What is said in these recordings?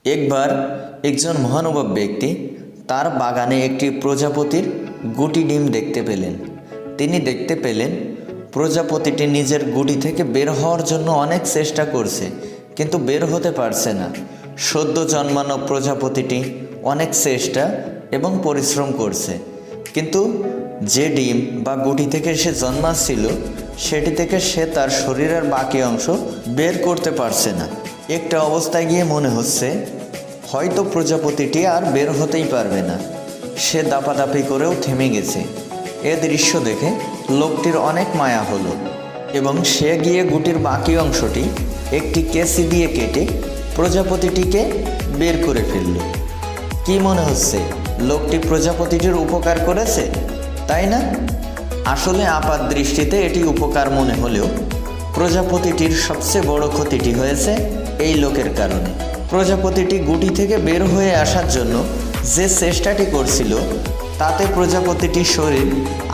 একবার একজন মহানুভব ব্যক্তি তার বাগানে একটি প্রজাপতির গুটি ডিম দেখতে পেলেন। তিনি দেখতে পেলেন প্রজাপতিটি নিজের গুটি থেকে বের হওয়ার জন্য অনেক চেষ্টা করছে, কিন্তু বের হতে পারছে না। সদ্য জন্মানো প্রজাপতিটি অনেক চেষ্টা এবং পরিশ্রম করছে, কিন্তু যে ডিম বা গুটি থেকে সে জন্মাচ্ছিল সেটি থেকে সে তার শরীরের বাকি অংশ বের করতে পারছে না। একটা অবস্থায় গিয়ে মনে হচ্ছে হয়তো প্রজাপতিটি আর বের হতেই পারবে না। সে দাপাদাপি করেও থেমে গেছে। এ দৃশ্য দেখে লোকটির অনেক মায়া হলো এবং সে গিয়ে গুটির বাকি অংশটি একটি কেসি দিয়ে কেটে প্রজাপতিটিকে বের করে ফেলল। কি মনে হচ্ছে লোকটি প্রজাপতিটির উপকার করেছে, তাই না? আসলে আপাত দৃষ্টিতে এটি উপকার মনে হলেও প্রজাপতিটির সবচেয়ে বড় ক্ষতিটি হয়েছে এই লোকের কারণে। প্রজাপতিটি গুটি থেকে বের হয়ে আসার জন্য যে চেষ্টাটি করছিল তাতে প্রজাপতিটির শরীর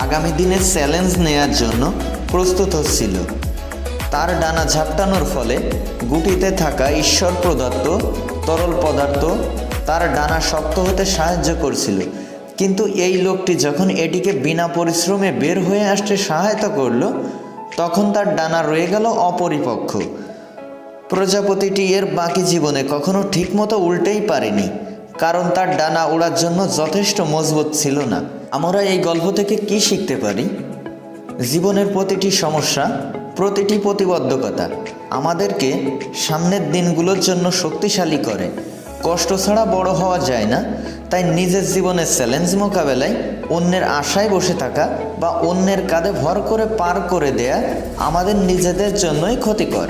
আগামী দিনের চ্যালেঞ্জ নেয়ার জন্য প্রস্তুত হচ্ছিল। তার ডানা ঝাপটানোর ফলে গুটিতে থাকা ঈশ্বর প্রদত্ত তরল পদার্থ তার ডানা শক্ত হতে সাহায্য করছিল, কিন্তু এই লোকটি যখন এটিকে বিনা পরিশ্রমে বের হয়ে আসতে সহায়তা করল তখন তার ডানা রয়ে গেল অপরিপক্ক। প্রজাপতিটি এর বাকি জীবনে কখনো ঠিকমতো উল্টেই পারেনি, কারণ তার ডানা ওড়ার জন্য যথেষ্ট মজবুত ছিল না। আমরা এই গল্প থেকে কি শিখতে পারি? জীবনের প্রতিটি সমস্যা, প্রতিটি প্রতিবদ্ধকতা আমাদেরকে সামনের দিনগুলোর জন্য শক্তিশালী করে। কষ্ট ছাড়া বড় হওয়া যায় না, তাই নিজের জীবনের চ্যালেঞ্জ মোকাবেলায় অন্যের আশায় বসে থাকা বা অন্যের কাঁধে ভর করে পার করে দেয়া আমাদের নিজেদের জন্যই ক্ষতিকর।